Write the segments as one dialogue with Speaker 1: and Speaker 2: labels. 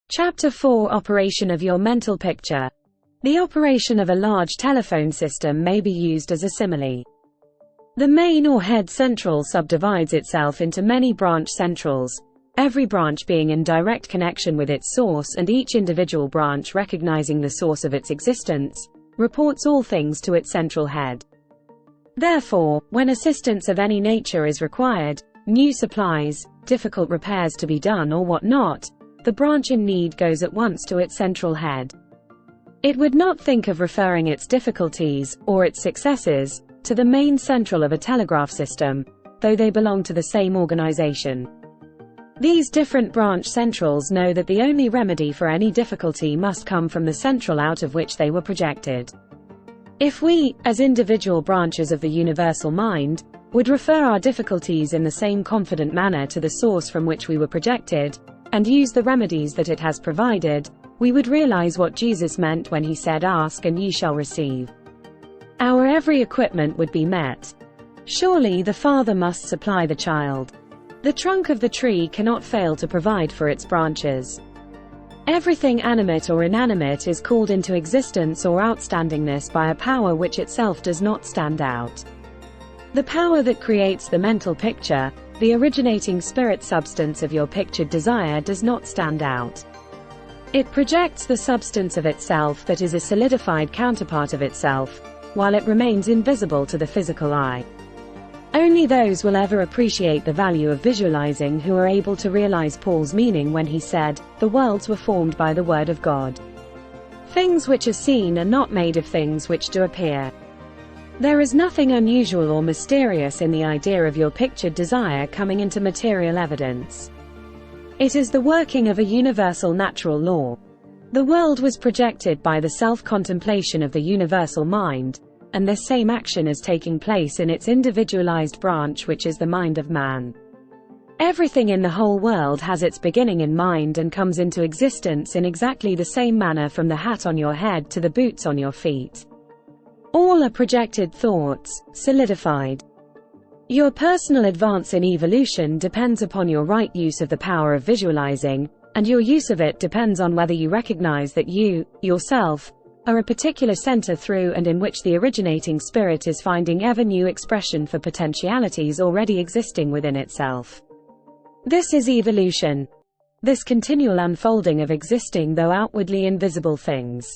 Speaker 1: Chapter 4: Operation of your mental picture. The operation of a large telephone system may be used as a simile. The main or head central subdivides itself into many branch centrals, every branch being in direct connection with its source, and each individual branch recognizing the source of its existence, reports all things to its central head. Therefore, when assistance of any nature is required, new supplies, difficult repairs to be done or what not, the branch in need goes at once to its central head. It would not think of referring its difficulties, or its successes, to the main central of a telegraph system, though they belong to the same organization. These different branch centrals know that the only remedy for any difficulty must come from the central out of which they were projected. If we, as individual branches of the universal mind, would refer our difficulties in the same confident manner to the source from which we were projected, and use the remedies that it has provided, we would realize what Jesus meant when he said, "Ask and ye shall receive." Our every equipment would be met. Surely the Father must supply the child. The trunk of the tree cannot fail to provide for its branches. Everything animate or inanimate is called into existence or outstandingness by a power which itself does not stand out. The power that creates the mental picture, the originating spirit substance of your pictured desire, does not stand out. It projects the substance of itself that is a solidified counterpart of itself, while it remains invisible to the physical eye. Only those will ever appreciate the value of visualizing who are able to realize Paul's meaning when he said, "The worlds were formed by the word of God. Things which are seen are not made of things which do appear." There is nothing unusual or mysterious in the idea of your pictured desire coming into material evidence. It is the working of a universal natural law. The world was projected by the self-contemplation of the universal mind, and this same action is taking place in its individualized branch, which is the mind of man. Everything in the whole world has its beginning in mind and comes into existence in exactly the same manner, from the hat on your head to the boots on your feet. All are projected thoughts, solidified. Your personal advance in evolution depends upon your right use of the power of visualizing, and your use of it depends on whether you recognize that you, yourself, are a particular center through and in which the originating spirit is finding ever new expression for potentialities already existing within itself. This is evolution. This continual unfolding of existing though outwardly invisible things.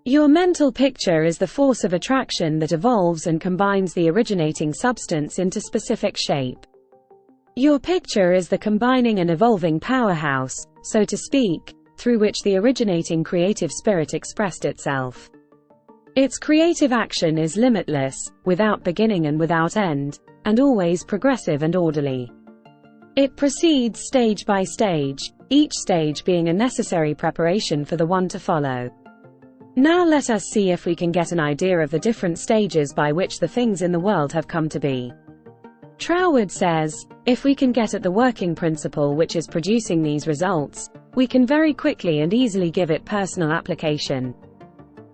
Speaker 1: Your mental picture is the force of attraction that evolves and combines the originating substance into specific shape. Your picture is the combining and evolving powerhouse, so to speak, through which the originating creative spirit expressed itself. Its creative action is limitless, without beginning and without end, and always progressive and orderly. It proceeds stage by stage, each stage being a necessary preparation for the one to follow. Now let us see if we can get an idea of the different stages by which the things in the world have come to be. Troward says, if we can get at the working principle which is producing these results, we can very quickly and easily give it personal application.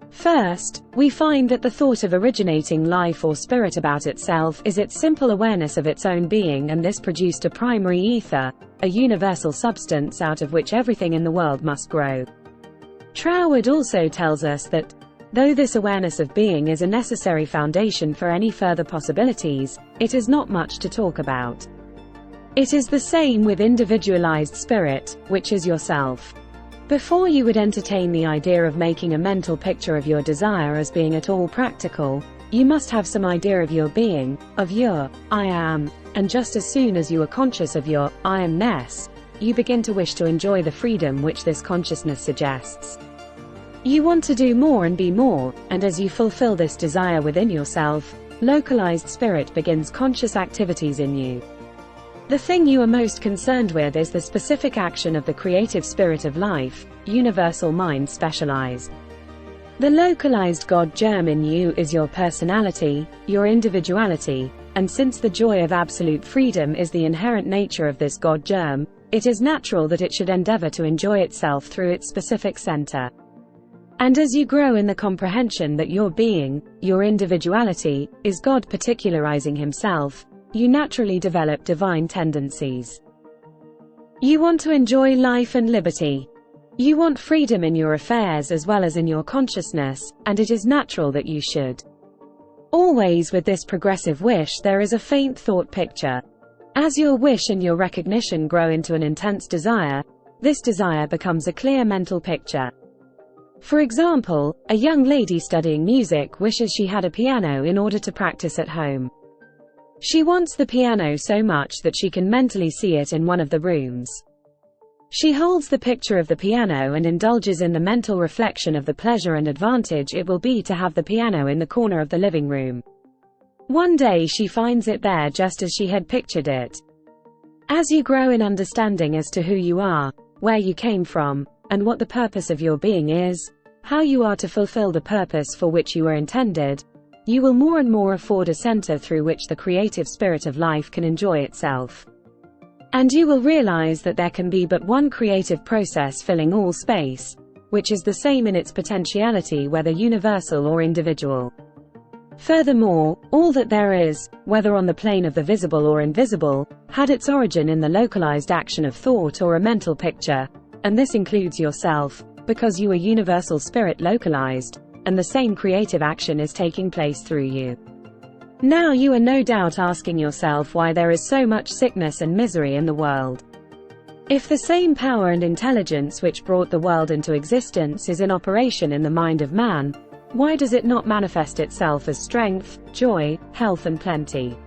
Speaker 1: First, we find that the thought of originating life or spirit about itself is its simple awareness of its own being, and this produced a primary ether, a universal substance out of which everything in the world must grow. Troward also tells us that, though this awareness of being is a necessary foundation for any further possibilities, it is not much to talk about. It is the same with individualized spirit, which is yourself. Before you would entertain the idea of making a mental picture of your desire as being at all practical, you must have some idea of your being, of your I am, and just as soon as you are conscious of your I am-ness, you begin to wish to enjoy the freedom which this consciousness suggests. You want to do more and be more, and as you fulfill this desire within yourself, localized spirit begins conscious activities in you. The thing you are most concerned with is the specific action of the creative spirit of life, universal mind specialized. The localized God germ in you is your personality, your individuality, and since the joy of absolute freedom is the inherent nature of this God germ, it is natural that it should endeavor to enjoy itself through its specific center. And as you grow in the comprehension that your being, your individuality, is God particularizing himself, you naturally develop divine tendencies. You want to enjoy life and liberty. You want freedom in your affairs as well as in your consciousness, and it is natural that you should. Always with this progressive wish there is a faint thought picture. As your wish and your recognition grow into an intense desire, this desire becomes a clear mental picture. For example, a young lady studying music wishes she had a piano in order to practice at home. She wants the piano so much that she can mentally see it in one of the rooms. She holds the picture of the piano and indulges in the mental reflection of the pleasure and advantage it will be to have the piano in the corner of the living room. One day she finds it there just as she had pictured it. As you grow in understanding as to who you are, where you came from, and what the purpose of your being is, how you are to fulfill the purpose for which you were intended, you will more and more afford a center through which the creative spirit of life can enjoy itself. And you will realize that there can be but one creative process filling all space, which is the same in its potentiality whether universal or individual. Furthermore, all that there is, whether on the plane of the visible or invisible, had its origin in the localized action of thought or a mental picture, and this includes yourself, because you are universal spirit localized, and the same creative action is taking place through you. Now you are no doubt asking yourself why there is so much sickness and misery in the world. If the same power and intelligence which brought the world into existence is in operation in the mind of man, why does it not manifest itself as strength, joy, health and plenty?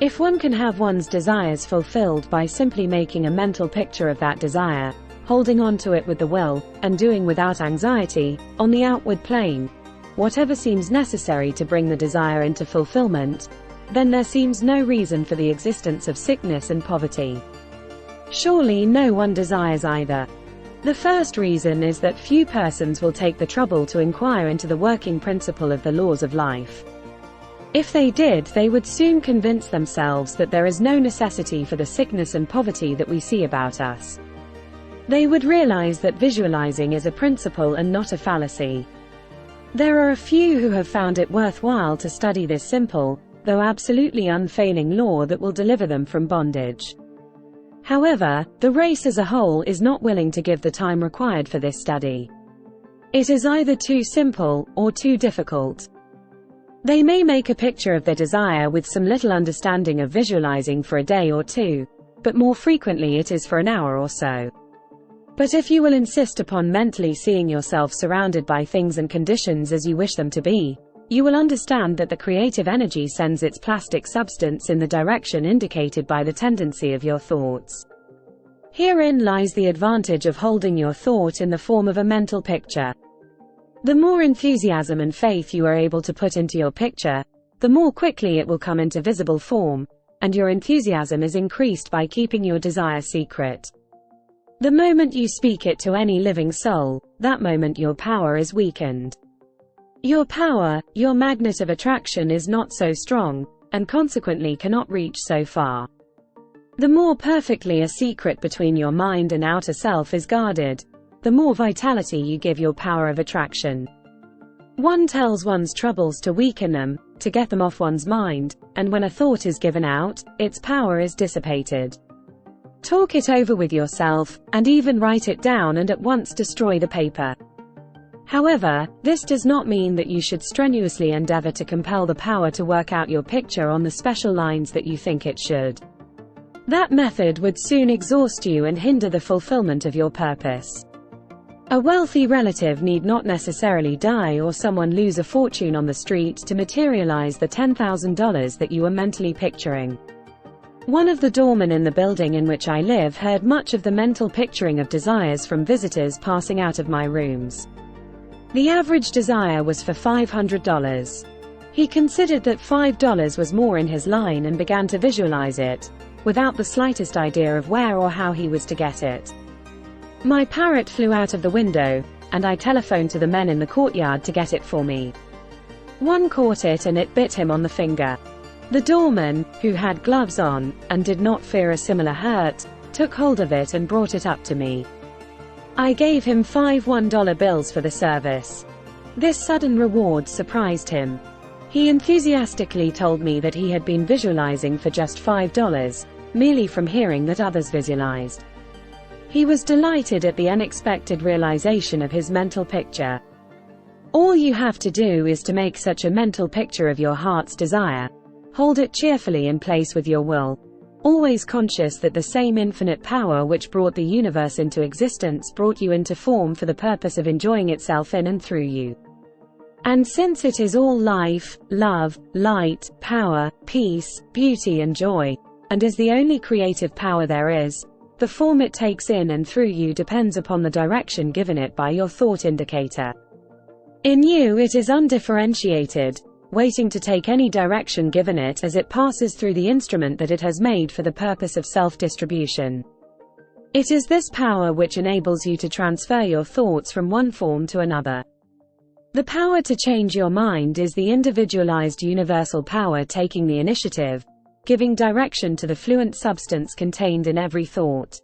Speaker 1: If one can have one's desires fulfilled by simply making a mental picture of that desire, holding on to it with the will, and doing without anxiety, on the outward plane, whatever seems necessary to bring the desire into fulfillment, then there seems no reason for the existence of sickness and poverty. Surely no one desires either. The first reason is that few persons will take the trouble to inquire into the working principle of the laws of life. If they did, they would soon convince themselves that there is no necessity for the sickness and poverty that we see about us. They would realize that visualizing is a principle and not a fallacy. There are a few who have found it worthwhile to study this simple, though absolutely unfailing law that will deliver them from bondage. However, the race as a whole is not willing to give the time required for this study. It is either too simple, or too difficult. They may make a picture of their desire with some little understanding of visualizing for a day or two, but more frequently it is for an hour or so. But if you will insist upon mentally seeing yourself surrounded by things and conditions as you wish them to be, you will understand that the creative energy sends its plastic substance in the direction indicated by the tendency of your thoughts. Herein lies the advantage of holding your thought in the form of a mental picture. The more enthusiasm and faith you are able to put into your picture, the more quickly it will come into visible form, and your enthusiasm is increased by keeping your desire secret. The moment you speak it to any living soul, that moment your power is weakened. Your power, your magnet of attraction is not so strong, and consequently cannot reach so far. The more perfectly a secret between your mind and outer self is guarded, the more vitality you give your power of attraction. One tells one's troubles to weaken them, to get them off one's mind, and when a thought is given out, its power is dissipated. Talk it over with yourself, and even write it down and at once destroy the paper. However, this does not mean that you should strenuously endeavor to compel the power to work out your picture on the special lines that you think it should. That method would soon exhaust you and hinder the fulfillment of your purpose. A wealthy relative need not necessarily die or someone lose a fortune on the street to materialize the $10,000 that you are mentally picturing. One of the doormen in the building in which I live heard much of the mental picturing of desires from visitors passing out of my rooms. The average desire was for $500. He considered that $5 was more in his line and began to visualize it, without the slightest idea of where or how he was to get it. My parrot flew out of the window, and I telephoned to the men in the courtyard to get it for me. One caught it and it bit him on the finger. The doorman, who had gloves on, and did not fear a similar hurt, took hold of it and brought it up to me. I gave him 5 $1 bills for the service. This sudden reward surprised him. He enthusiastically told me that he had been visualizing for just $5, merely from hearing that others visualized. He was delighted at the unexpected realization of his mental picture. All you have to do is to make such a mental picture of your heart's desire. Hold it cheerfully in place with your will, always conscious that the same infinite power which brought the universe into existence brought you into form for the purpose of enjoying itself in and through you. And since it is all life, love, light, power, peace, beauty and joy, and is the only creative power there is, the form it takes in and through you depends upon the direction given it by your thought indicator. In you it is undifferentiated, waiting to take any direction given it as it passes through the instrument that it has made for the purpose of self-distribution. It is this power which enables you to transfer your thoughts from one form to another. The power to change your mind is the individualized universal power taking the initiative, giving direction to the fluent substance contained in every thought.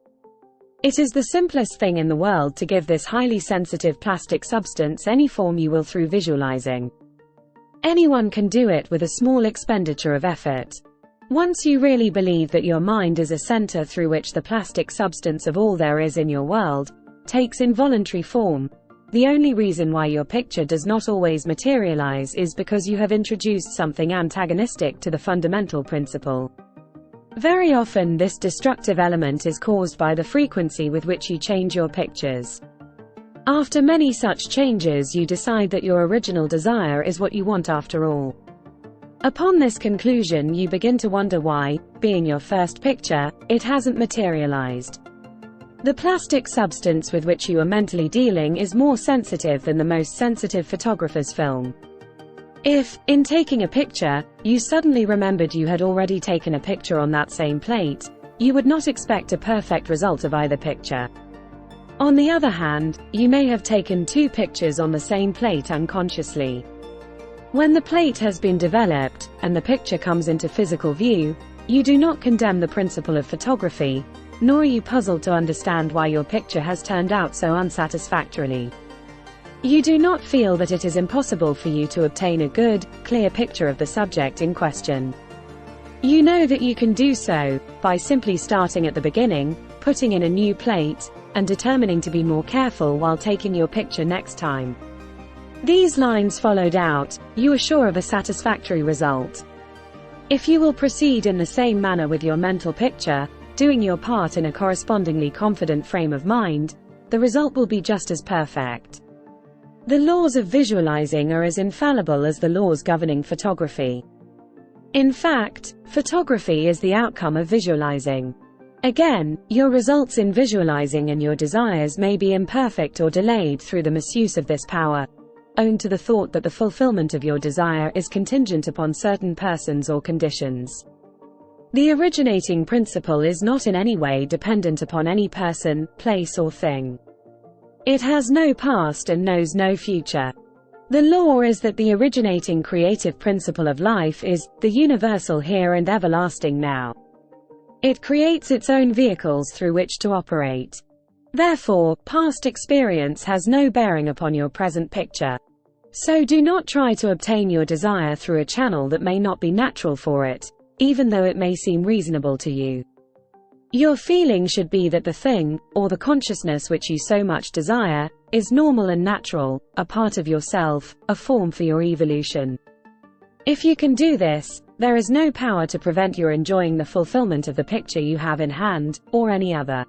Speaker 1: It is the simplest thing in the world to give this highly sensitive plastic substance any form you will through visualizing. Anyone can do it with a small expenditure of effort. Once you really believe that your mind is a center through which the plastic substance of all there is in your world takes involuntary form, the only reason why your picture does not always materialize is because you have introduced something antagonistic to the fundamental principle. Very often this destructive element is caused by the frequency with which you change your pictures. After many such changes you decide that your original desire is what you want after all. Upon this conclusion you begin to wonder why, being your first picture, it hasn't materialized. The plastic substance with which you are mentally dealing is more sensitive than the most sensitive photographer's film. If, in taking a picture, you suddenly remembered you had already taken a picture on that same plate, you would not expect a perfect result of either picture. On the other hand, you may have taken two pictures on the same plate unconsciously. When the plate has been developed, and the picture comes into physical view, you do not condemn the principle of photography, nor are you puzzled to understand why your picture has turned out so unsatisfactorily. You do not feel that it is impossible for you to obtain a good, clear picture of the subject in question. You know that you can do so, by simply starting at the beginning, putting in a new plate, and determining to be more careful while taking your picture next time. These lines followed out, you are sure of a satisfactory result. If you will proceed in the same manner with your mental picture, doing your part in a correspondingly confident frame of mind, the result will be just as perfect. The laws of visualizing are as infallible as the laws governing photography. In fact, photography is the outcome of visualizing. Again, your results in visualizing and your desires may be imperfect or delayed through the misuse of this power, owing to the thought that the fulfillment of your desire is contingent upon certain persons or conditions. The originating principle is not in any way dependent upon any person, place or thing. It has no past and knows no future. The law is that the originating creative principle of life is the universal here and everlasting now. It creates its own vehicles through which to operate. Therefore, past experience has no bearing upon your present picture. So do not try to obtain your desire through a channel that may not be natural for it, even though it may seem reasonable to you. Your feeling should be that the thing, or the consciousness which you so much desire, is normal and natural, a part of yourself, a form for your evolution. If you can do this, there is no power to prevent your enjoying the fulfillment of the picture you have in hand, or any other.